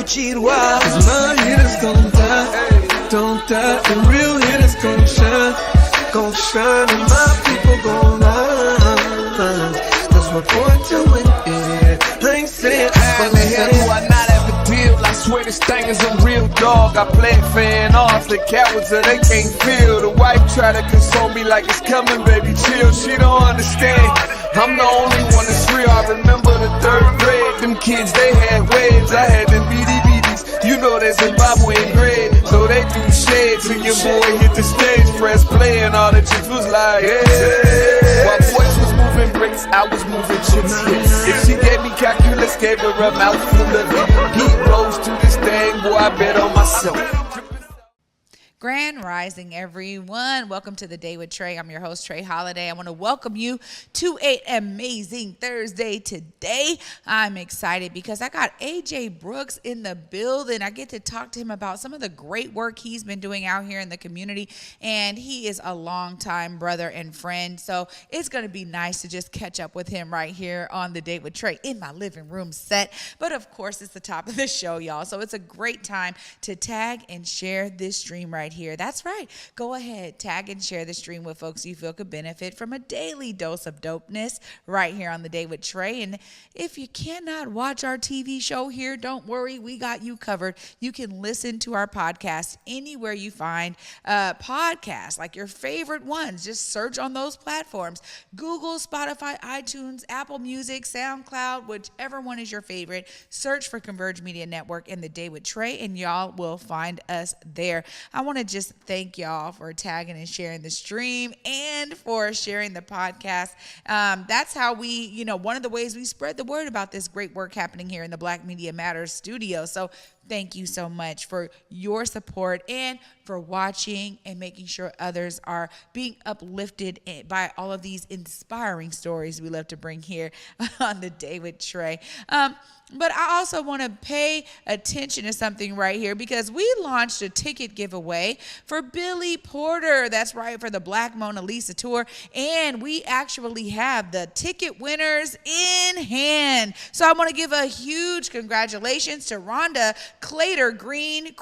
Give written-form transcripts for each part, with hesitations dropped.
curtir o ar. Cause my hitters gon' die, don't die. The real hitters gon' shine, and my people gon' rise. Cause we're born to win, yeah. I ain't saying How the hell do I not have the deal? I swear this thing is a real dog. I play fan off, the cowards that they can't feel. The wife try to console me like it's coming, baby, chill. She don't understand, I'm the only one that's real. I remember the 3rd grade, them kids, they had waves. I had them BDBDs, you know that's Zimbabwe grade. So they do shades and your boy hit the stage, press play, and all the chicks was like, yeah. While boys was moving bricks, I was moving chips, yeah. If she gave me calculus, gave her a mouthful of it. Heat rose to this thing, boy, I bet on myself. Grand Rising, everyone. Welcome to The Day with Trae. I'm your host, Trae Holiday. I want to welcome you to an amazing Thursday today. I'm excited because I got AJ Brooks in the building. I get to talk to him about some of the great work he's been doing out here in the community, and he is a longtime brother and friend, so it's going to be nice to just catch up with him right here on The Day with Trae in my living room set. But of course, it's the top of the show, y'all, so it's a great time to tag and share this stream right here. That's right. Go ahead, tag and share the stream with folks you feel could benefit from a daily dose of dopeness right here on The Day with Trae. And if you cannot watch our TV show here, don't worry, we got you covered. You can listen to our podcast anywhere you find podcasts, like your favorite ones. Just search on those platforms: Google, Spotify, iTunes, Apple Music, SoundCloud, whichever one is your favorite. Search for Converge Media Network and The Day with Trae, and y'all will find us there. I want to just thank y'all for tagging and sharing the stream and for sharing the podcast. That's how we, one of the ways we spread the word about this great work happening here in the Black Media Matters studio. So thank you so much for your support and for watching and making sure others are being uplifted by all of these inspiring stories we love to bring here on The Day with Trae. But I also want to pay attention to something right here, because we launched a ticket giveaway for Billy Porter. That's right, for the Black Mona Lisa tour. And we actually have the ticket winners in hand. So I want to give a huge congratulations to Rhonda Clater Green,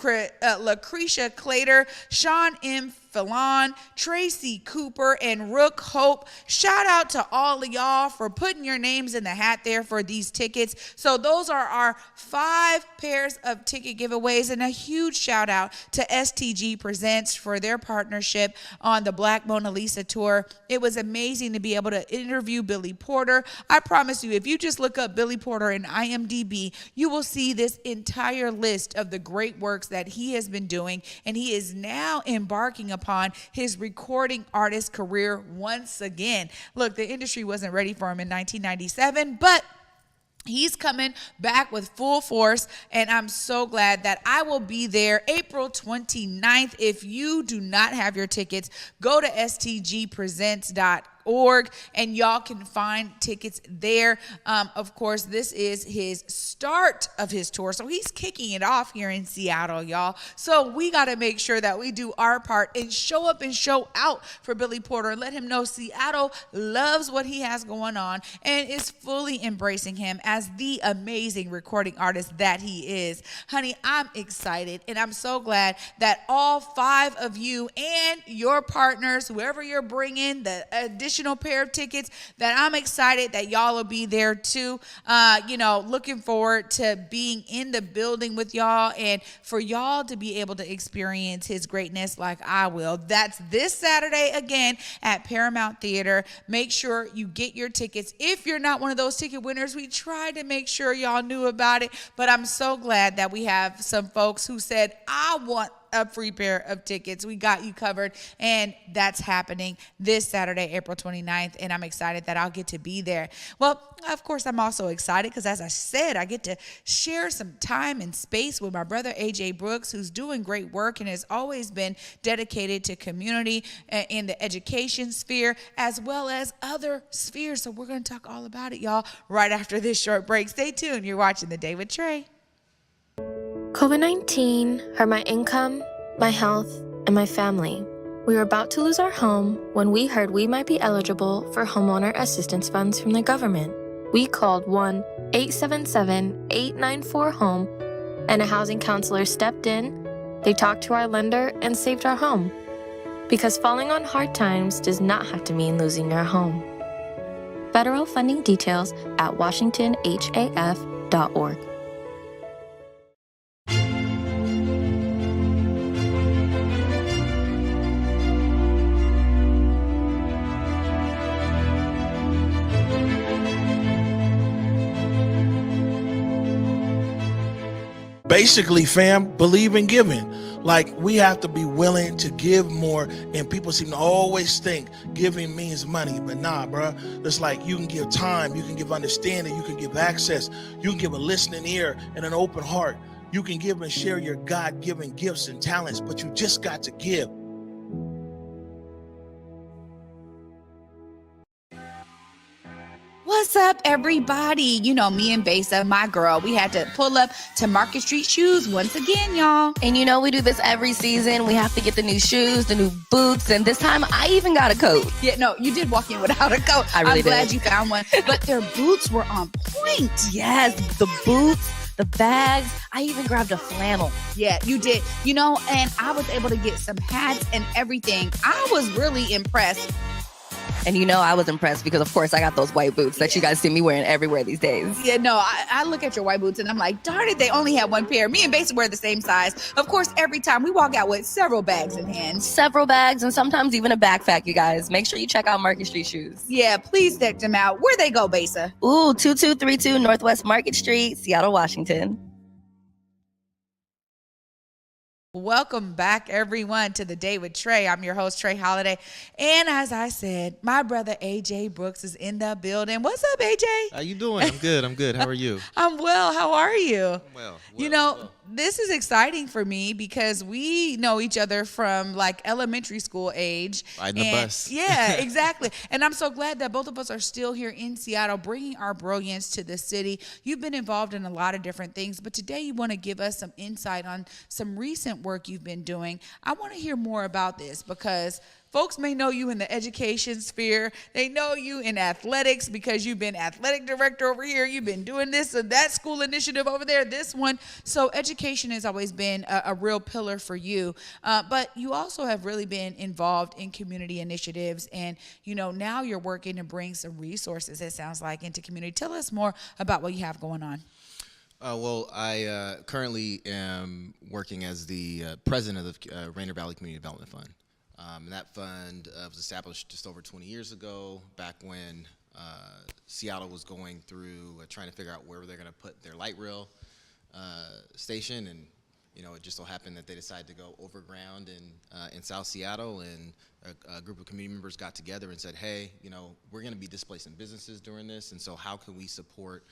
Lucretia Clater, Sean M. Fallon, Tracy Cooper, and Rook Hope. Shout out to all of y'all for putting your names in the hat there for these tickets. So those are our 5 pairs of ticket giveaways, and a huge shout out to STG Presents for their partnership on the Black Mona Lisa tour. It was amazing to be able to interview Billy Porter. I promise you, if you just look up Billy Porter in IMDb, you will see this entire list of the great works that he has been doing, and he is now embarking upon his recording artist career once again. Look, the industry wasn't ready for him in 1997, but he's coming back with full force, and I'm so glad that I will be there April 29th. If you do not have your tickets, go to stgpresents.org and y'all can find tickets there. Of course, this is his start of his tour, so he's kicking it off here in Seattle, y'all. So we got to make sure that we do our part and show up and show out for Billy Porter and let him know Seattle loves what he has going on and is fully embracing him as the amazing recording artist that he is. Honey, I'm excited, and I'm so glad that all 5 of you and your partners, whoever you're bringing the additional pair of tickets, that I'm excited that y'all will be there too. Looking forward to being in the building with y'all and for y'all to be able to experience his greatness like I will. That's this Saturday again at Paramount Theater. Make sure you get your tickets. If you're not one of those ticket winners, we tried to make sure y'all knew about it, but I'm so glad that we have some folks who said, I want a free pair of tickets. We got you covered, and that's happening this Saturday, April 29th, and I'm excited that I'll get to be there. Well, of course, I'm also excited because, as I said, I get to share some time and space with my brother, AJ Brooks, who's doing great work and has always been dedicated to community in the education sphere as well as other spheres. So we're going to talk all about it, y'all, right after this short break. Stay tuned. You're watching The Day with Trae. COVID-19 hurt my income, my health, and my family. We were about to lose our home when we heard we might be eligible for homeowner assistance funds from the government. We called 1-877-894-HOME and a housing counselor stepped in, they talked to our lender, and saved our home. Because falling on hard times does not have to mean losing your home. Federal funding details at washingtonhaf.org. Basically, fam, believe in giving. Like, we have to be willing to give more, and people seem to always think giving means money, but nah, bro. It's like you can give time, you can give understanding, you can give access, you can give a listening ear and an open heart. You can give and share your God-given gifts and talents, but you just got to give. What's up, everybody? You know, me and Besa, my girl, we had to pull up to Market Street Shoes once again, y'all. And you know, we do this every season. We have to get the new shoes, the new boots, and this time I even got a coat. Yeah, no, you did walk in without a coat. I really I'm glad did. you found one. But their boots were on point. Yes, the boots, the bags. I even grabbed a flannel. Yeah, you did. You know, and I was able to get some hats and everything. I was really impressed. And you know, I was impressed because, of course, I got those white boots that you guys see me wearing everywhere these days. Yeah, no, I look at your white boots and I'm like, darn it, they only have one pair. Me and Besa wear the same size. Of course, every time we walk out with several bags in hand. Several bags and sometimes even a backpack, you guys. Make sure you check out Market Street Shoes. Yeah, please check them out. Where they go, Besa? Ooh, 2232 Northwest Market Street, Seattle, Washington. Welcome back, everyone, to The Day with Trae. I'm your host, Trae Holiday. And as I said, my brother, AJ Brooks, is in the building. What's up, AJ? How you doing? I'm good. I'm good. How are you? I'm well. How are you? Well. You know, this is exciting for me because we know each other from like elementary school age. Riding the bus. Yeah, exactly. And I'm so glad that both of us are still here in Seattle, bringing our brilliance to the city. You've been involved in a lot of different things, but today you want to give us some insight on some recent work you've been doing. I want to hear more about this because folks may know you in the education sphere. They know you in athletics because you've been athletic director over here. You've been doing this and that school initiative over there, this one. So education has always been a real pillar for you. But you also have really been involved in community initiatives. And, you know, now you're working to bring some resources, it sounds like, into community. Tell us more about what you have going on. Well, I currently am working as the president of the Rainier Valley Community Development Fund. And that fund was established just over 20 years ago, back when Seattle was going through trying to figure out where they're going to put their light rail station. And, you know, it just so happened that they decided to go overground in South Seattle. And a group of community members got together and said, hey, you know, we're going to be displacing businesses during this. And so how can we support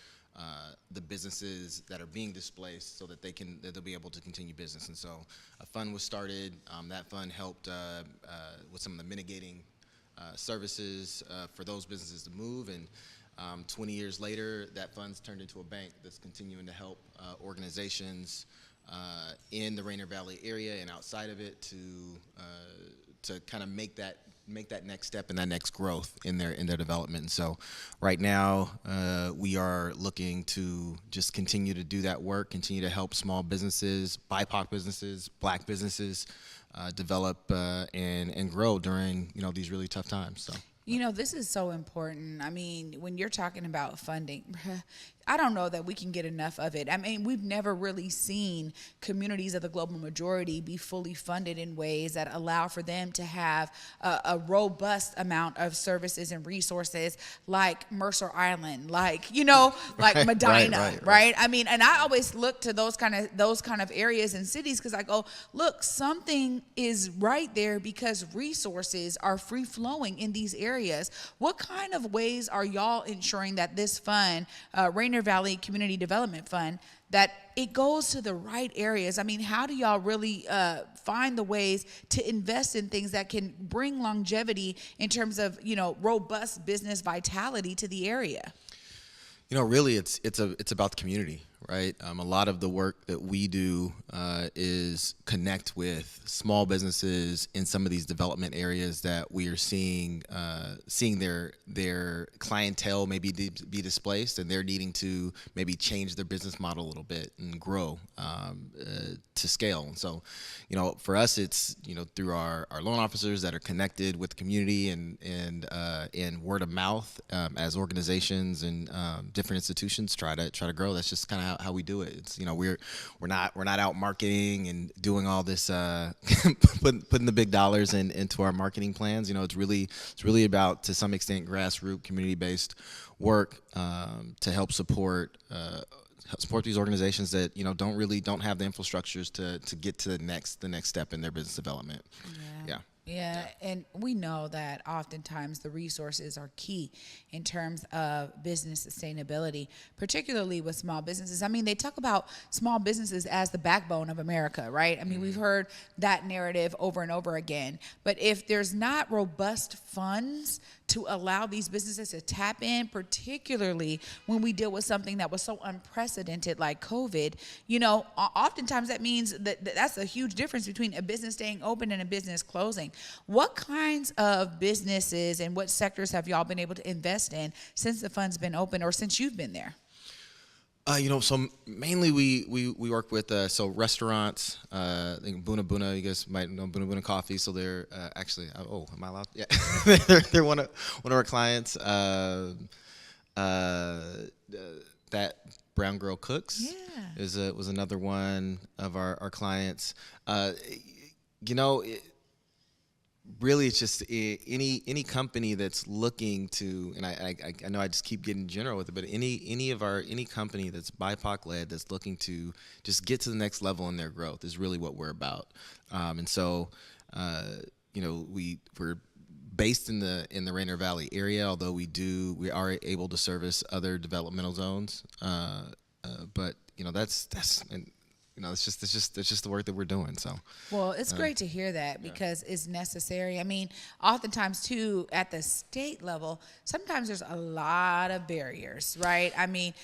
the businesses that are being displaced so that they'll be able to continue business. And so a fund was started. That fund helped with some of the mitigating services for those businesses to move. And 20 years later, that fund's turned into a bank that's continuing to help organizations in the Rainier Valley area and outside of it to kind of make that next step and that next growth in their development. And so right now we are looking to just continue to do that work, continue to help small businesses, BIPOC businesses, Black businesses develop and grow during, you know, these really tough times. So. You know, this is so important. I mean, when you're talking about funding, I don't know that we can get enough of it. I mean, we've never really seen communities of the global majority be fully funded in ways that allow for them to have a robust amount of services and resources like Mercer Island, like, you know, like Medina, right? I mean, and I always look to those kind of areas and cities because I go, look, something is right there because resources are free flowing in these areas. What kind of ways are y'all ensuring that this fund, Rainier Valley Community Development Fund, that it goes to the right areas? I mean, how do y'all really find the ways to invest in things that can bring longevity in terms of, you know, robust business vitality to the area? You know, really, it's about the community, right? A lot of the work that we do is connect with small businesses in some of these development areas that we are seeing their clientele maybe be displaced, and they're needing to maybe change their business model a little bit and grow to scale. And so, for us, it's through our loan officers that are connected with the community and word of mouth as organizations and different institutions try to grow. That's just kind of how we do it. It's we're not out marketing and doing all this putting the big dollars into our marketing plans. It's really about, to some extent, grassroots community based work to help support these organizations that don't have the infrastructures to get to the next step in their business development. Yeah, and we know that oftentimes the resources are key in terms of business sustainability, particularly with small businesses. I mean, they talk about small businesses as the backbone of America, right? I mean, we've heard that narrative over and over again. But if there's not robust funds to allow these businesses to tap in, particularly when we deal with something that was so unprecedented like COVID, oftentimes that means that's a huge difference between a business staying open and a business closing. What kinds of businesses and what sectors have y'all been able to invest in since the fund's been open or since you've been there? So mainly we work with restaurants. I think Buna Buna, you guys might know Buna Buna Coffee. So they're actually, am I allowed? Yeah, they're one of our clients. That Brown Girl Cooks was another one of our clients. Really, it's just any company that's looking to, and I know I just keep getting general with it, but any company that's BIPOC led that's looking to just get to the next level in their growth is really what we're about. And so, we're based in the Rainier Valley area, although we are able to service other developmental zones. But that's. And it's just the work that we're doing. So, well, it's great to hear that because it's necessary. I mean, oftentimes too at the state level, sometimes there's a lot of barriers, right? I mean,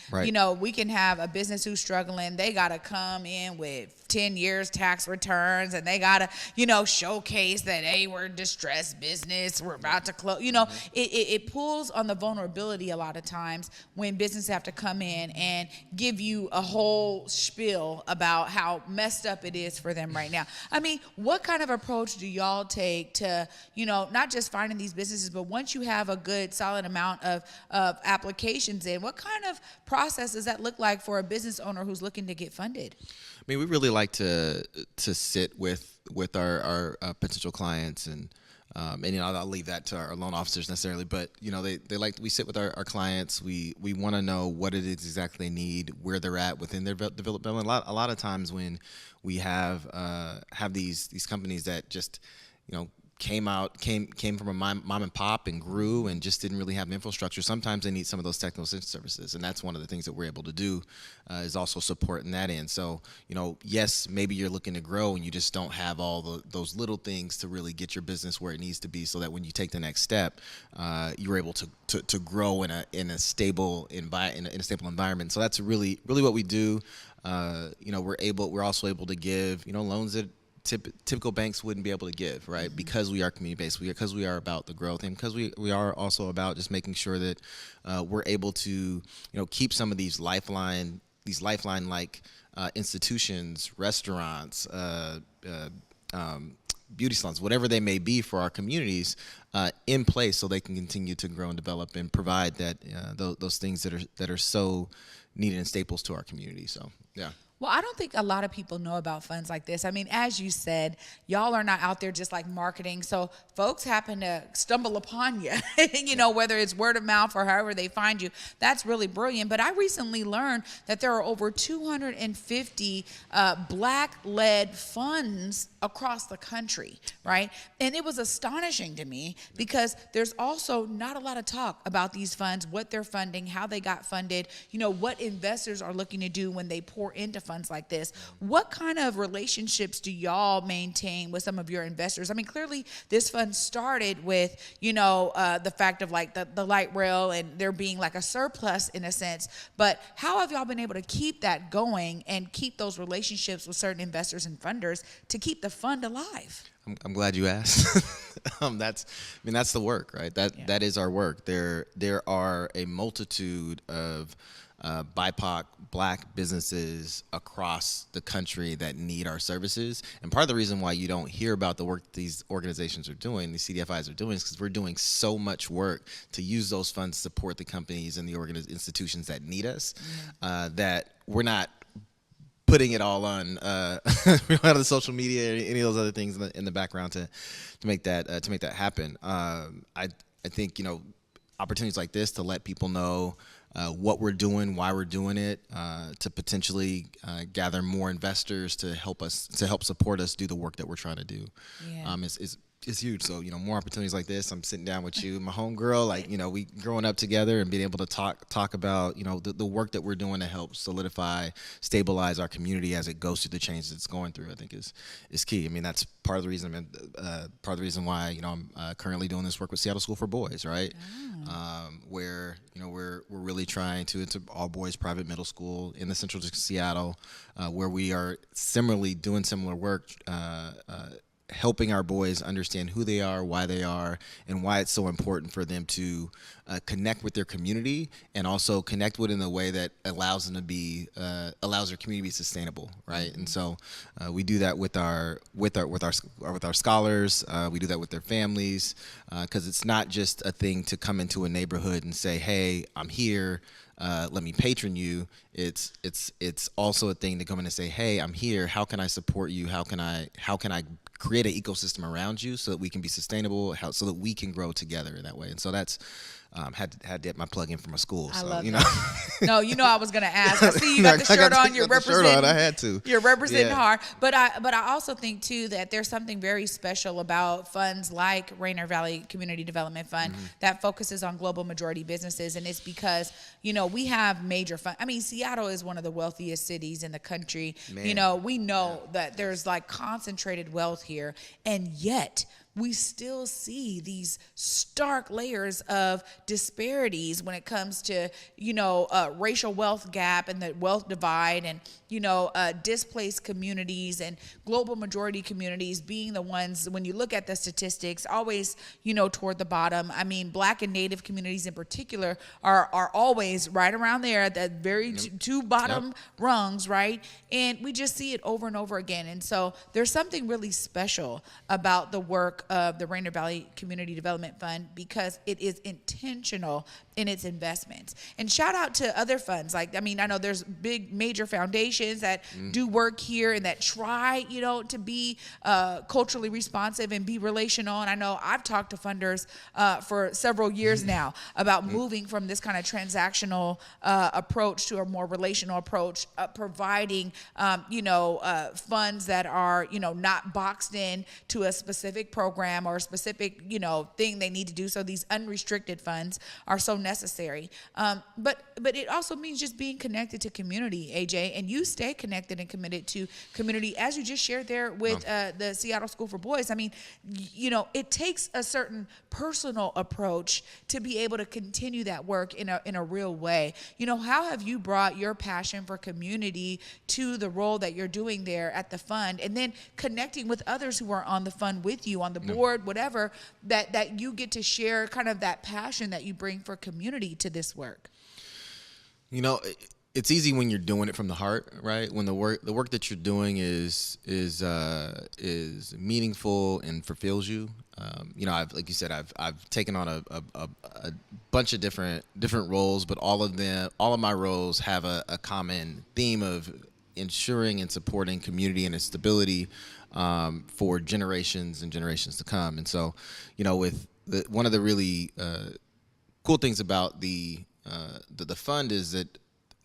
we can have a business who's struggling. They got to come in with 10 years tax returns, and they got to, showcase that, hey, we're a distressed business, we're about to close. It pulls on the vulnerability a lot of times when businesses have to come in and give you a whole spiel about how messed up it is for them right now. I mean, what kind of approach do y'all take to, not just finding these businesses, but once you have a good solid amount of applications in, what kind of process does that look like for a business owner who's looking to get funded? I mean, we really like to sit with our potential clients and I'll leave that to our loan officers necessarily, but we sit with our clients. We want to know what it is exactly they need, where they're at within their development. A lot of times when we have these companies that just came from a mom and pop and grew and just didn't really have infrastructure, sometimes they need some of those technical services, and that's one of the things that we're able to do is also support in that end. So yes, maybe you're looking to grow and you just don't have all those little things to really get your business where it needs to be, so that when you take the next step, you're able to grow in a stable environment. So that's really what we do. We're also able to give loans that typical banks wouldn't be able to give, right? Because we are community-based, because we are about the growth, and because we are also about just making sure that we're able to, keep some of these lifeline-like institutions, restaurants, beauty salons, whatever they may be for our communities, in place, so they can continue to grow and develop and provide that those things that are so needed and staples to our community. So, yeah. Well, I don't think a lot of people know about funds like this. I mean, as you said, y'all are not out there just like marketing. So folks happen to stumble upon you, whether it's word of mouth or however they find you. That's really brilliant. But I recently learned that there are over 250 Black-led funds across the country, right? And it was astonishing to me because there's also not a lot of talk about these funds, what they're funding, how they got funded, what investors are looking to do when they pour into funds like this. What kind of relationships do y'all maintain with some of your investors? I mean, clearly this fund started with, the fact of like the light rail and there being like a surplus in a sense, but how have y'all been able to keep that going and keep those relationships with certain investors and funders to keep the fund alive? I'm glad you asked. That's the work, right? That is our work. There are a multitude of BIPOC Black businesses across the country that need our services. And part of the reason why you don't hear about the work these organizations are doing, these CDFIs are doing, is because we're doing so much work to use those funds to support the companies and the institutions that need us, that we're not putting it all on the social media or any of those other things in the background to make that happen. I think opportunities like this to let people know what we're doing, why we're doing it, to potentially gather more investors to help support us do the work that we're trying to do. Is huge. So, more opportunities like this. I'm sitting down with you, my homegirl, we growing up together and being able to talk about, the work that we're doing to help solidify, stabilize our community as it goes through the changes it's going through, I think is key. I mean, that's part of the reason why, I'm currently doing this work with Seattle School for Boys, right? Where, we're really trying to, it's an all boys private middle school in the central district of Seattle, where we are similarly doing similar work, helping our boys understand who they are, why they are, and why it's so important for them to connect with their community, and also connect with it in a way that allows them to be allows their community to be sustainable, right? And so we do that with our scholars. We do that with their families, because it's not just a thing to come into a neighborhood and say, "Hey, I'm here. Let me patron you." It's also a thing to come in and say, "Hey, I'm here. How can I support you? How can I create an ecosystem around you so that we can be sustainable, so that we can grow together in that way?" And so that's had to get my plug in from a school. I so love you that. know. No, I was gonna ask. I see you got the shirt on. You're representing. I had to. You're representing hard. But I also think too that there's something very special about funds like Rainier Valley Community Development Fund that focuses on global majority businesses, and it's because we have major fund. I mean, Seattle is one of the wealthiest cities in the country. Man. We know that there's like concentrated wealth here, and yet we still see these stark layers of disparities when it comes to, racial wealth gap and the wealth divide, and, displaced communities and global majority communities being the ones, when you look at the statistics, always, toward the bottom. I mean, Black and Native communities in particular are always right around there at that very two bottom rungs, right? And we just see it over and over again. And so there's something really special about the work of the Rainier Valley Community Development Fund, because it is intentional in its investments. And shout out to other funds. I know there's big major foundations that do work here and that try, to be culturally responsive and be relational. And I know I've talked to funders for several years now about moving from this kind of transactional approach to a more relational approach, providing, funds that are, not boxed in to a specific program or a specific, thing they need to do. So these unrestricted funds are so necessary. But it also means just being connected to community, AJ, and you stay connected and committed to community, as you just shared there with the Seattle School for Boys. I mean, it takes a certain personal approach to be able to continue that work in a real way. How have you brought your passion for community to the role that you're doing there at the fund, and then connecting with others who are on the fund with you, on the board, whatever, that you get to share kind of that passion that you bring for community to this work? It's easy when you're doing it from the heart, right? When the work that you're doing is meaningful and fulfills you. Like you said, I've taken on a bunch of different roles, but all of my roles have a common theme of ensuring and supporting community and its stability for generations and generations to come. And so, with one of the really cool things about the fund is that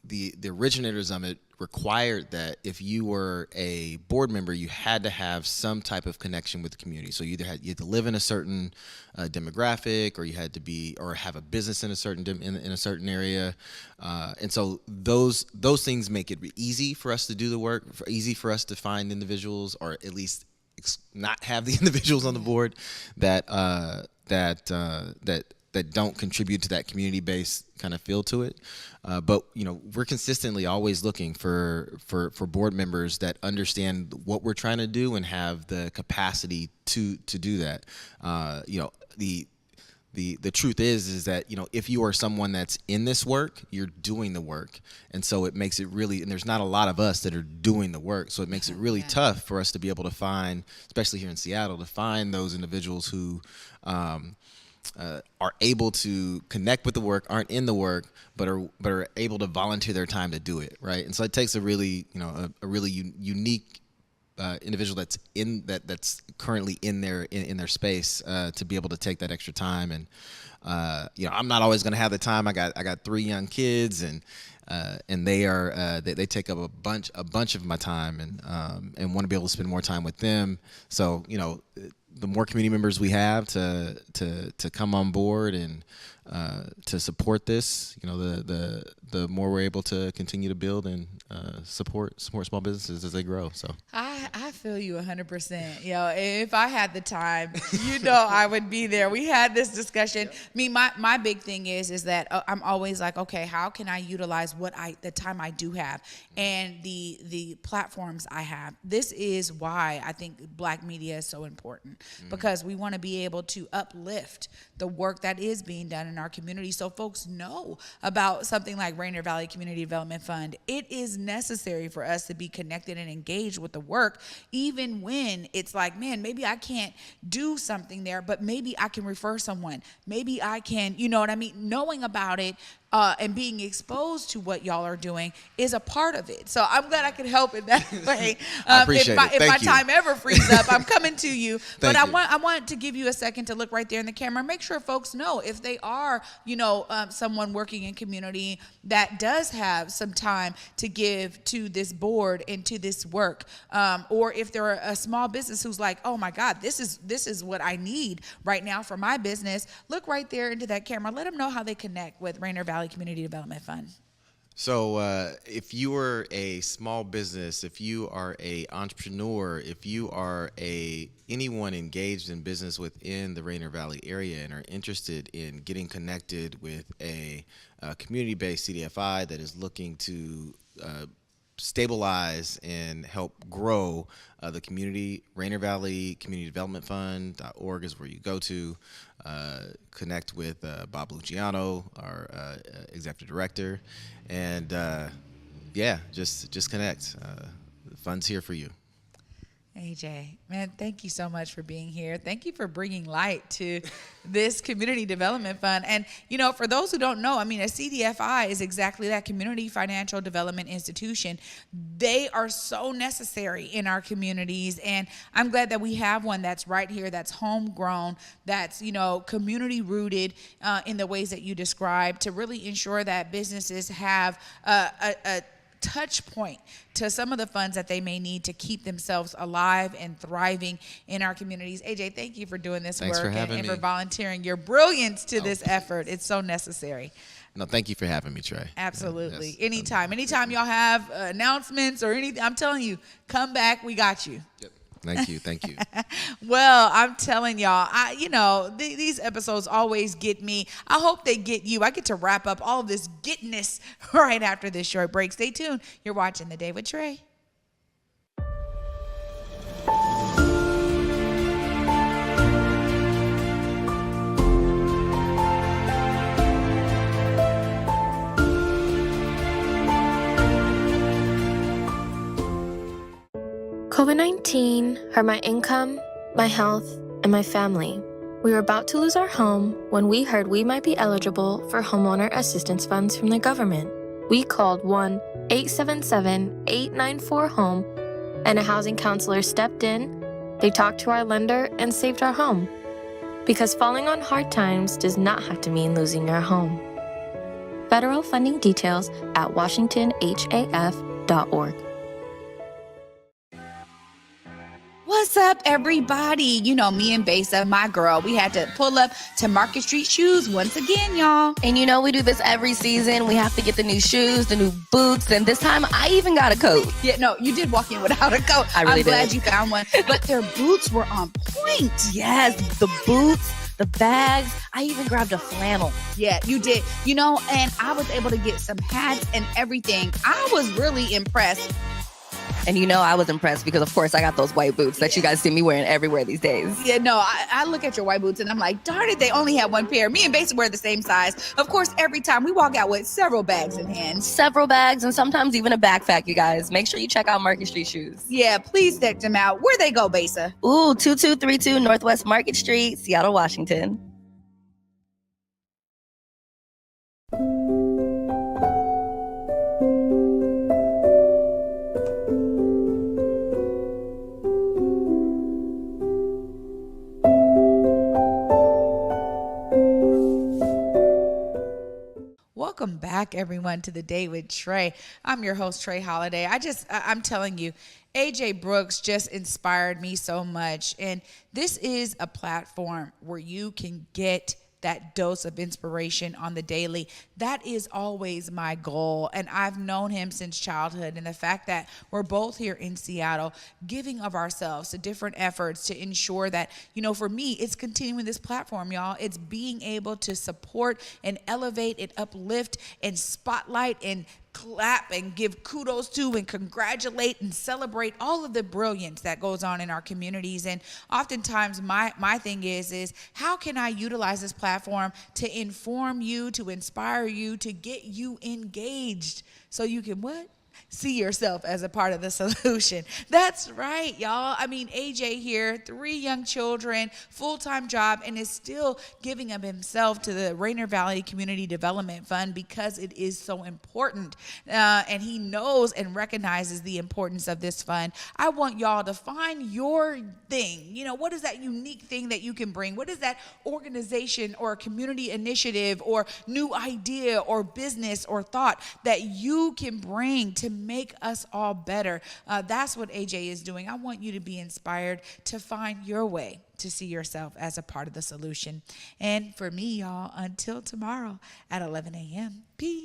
the originators of it required that if you were a board member, you had to have some type of connection with the community. So you had to live in a certain demographic, or you had to be or have a business in a certain in a certain area, and so those things make it easy for us to do the work, easy for us to find individuals, or at least not have the individuals on the board that don't contribute to that community-based kind of feel to it. But we're consistently always looking for board members that understand what we're trying to do and have the capacity to do that. The truth is that if you are someone that's in this work, you're doing the work, and so it makes it really. And there's not a lot of us that are doing the work, so it makes it really tough for us to be able to find, especially here in Seattle, to find those individuals who are able to connect with the work, aren't in the work, but are able to volunteer their time to do it, right? And so it takes a really unique individual that's currently in their space to be able to take that extra time. And I'm not always going to have the time. I got 3 young kids, and they take up a bunch of my time, and want to be able to spend more time with them. So the more community members we have to come on board and to support this, the more we're able to continue to build and support small businesses as they grow. So I feel you 100%. If I had the time, I would be there. We had this discussion. My big thing is that I'm always like, okay, how can I utilize the time I do have and the platforms I have? This is why I think Black media is so important, because we want to be able to uplift the work that is being done in our community, so folks know about something like Rainier Valley Community Development Fund. It is necessary for us to be connected and engaged with the work, even when it's like, man, maybe I can't do something there, but maybe I can refer someone. Maybe I can, knowing about it and being exposed to what y'all are doing is a part of it. So I'm glad I could help in that way. I appreciate it. If my you. time ever frees up, I'm coming to you. But you. I want to give you a second to look right there in the camera. Make sure folks know if they are, someone working in community that does have some time to give to this board and to this work, or if they're a small business who's like, oh my God, this is what I need right now for my business. Look right there into that camera. Let them know how they connect with Rainier Valley Community Development Fund. So if you are a small business, if you are a entrepreneur, if you are anyone engaged in business within the Rainier Valley area and are interested in getting connected with a community-based CDFI that is looking to stabilize and help grow the community, Rainier Valley Community Development Fund.org is where you go to connect with Bob Luciano, our executive director, and just connect. The fund's here for you. AJ, man, thank you so much for being here. Thank you for bringing light to this community development fund. And, for those who don't know, a CDFI is exactly that, Community Financial Development Institution. They are so necessary in our communities. And I'm glad that we have one that's right here, that's homegrown, that's, community rooted in the ways that you described, to really ensure that businesses have a touch point to some of the funds that they may need to keep themselves alive and thriving in our communities. AJ, thank you for doing this Thanks work for having and me. for volunteering your brilliance to this effort. It's so necessary. No, thank you for having me, Trae. Absolutely. Yes. Anytime y'all have announcements or anything, I'm telling you, come back. We got you. Yep. Thank you. Well, I'm telling y'all, these episodes always get me. I hope they get you. I get to wrap up all of this getness right after this short break. Stay tuned. You're watching The Day with Trae. COVID-19 hurt my income, my health, and my family. We were about to lose our home when we heard we might be eligible for homeowner assistance funds from the government. We called 1-877-894-HOME, and a housing counselor stepped in. They talked to our lender and saved our home. Because falling on hard times does not have to mean losing your home. Federal funding details at washingtonhaf.gov. boots.org. What's up, everybody? You know, me and Besa, my girl, we had to pull up to Market Street Shoes once again, y'all. And you know, we do this every season. We have to get the new shoes, the new boots, and this time I even got a coat. Yeah, no, you did walk in without a coat. I really I'm glad did. you found one. But their boots were on point. Yes, the boots, the bags. I even grabbed a flannel. Yeah, you did. You know, and I was able to get some hats and everything. I was really impressed. And you know, I was impressed because, of course, I got those white boots that you guys see me wearing everywhere these days. Yeah, no, I look at your white boots and I'm like, darn it, they only have one pair. Me and Besa wear the same size. Of course, every time we walk out with several bags in hand. Several bags and sometimes even a backpack, you guys. Make sure you check out Market Street Shoes. Yeah, please check them out. Where they go, Besa? Ooh, 2232 Northwest Market Street, Seattle, Washington. Welcome back, everyone, to the Day with Trae. I'm your host, Trae Holiday. I'm telling you, AJ Brooks just inspired me so much. And this is a platform where you can get that dose of inspiration on the daily. That is always my goal. And I've known him since childhood. And the fact that we're both here in Seattle, giving of ourselves to different efforts to ensure that, you know, for me, it's continuing this platform, y'all. It's being able to support and elevate and uplift and spotlight and clap and give kudos to and congratulate and celebrate all of the brilliance that goes on in our communities. And oftentimes my thing is how can I utilize this platform to inform you, to inspire you, to get you engaged so you can what? See yourself as a part of the solution. That's right, y'all. I mean, AJ here, 3 young children, full-time job, and is still giving of himself to the Rainier Valley Community Development Fund because it is so important. And he knows and recognizes the importance of this fund. I want y'all to find your thing. You know, what is that unique thing that you can bring? What is that organization or community initiative or new idea or business or thought that you can bring to make us all better? That's what AJ is doing. I want you to be inspired to find your way to see yourself as a part of the solution. And for me, y'all, until tomorrow at 11 a.m. Peace.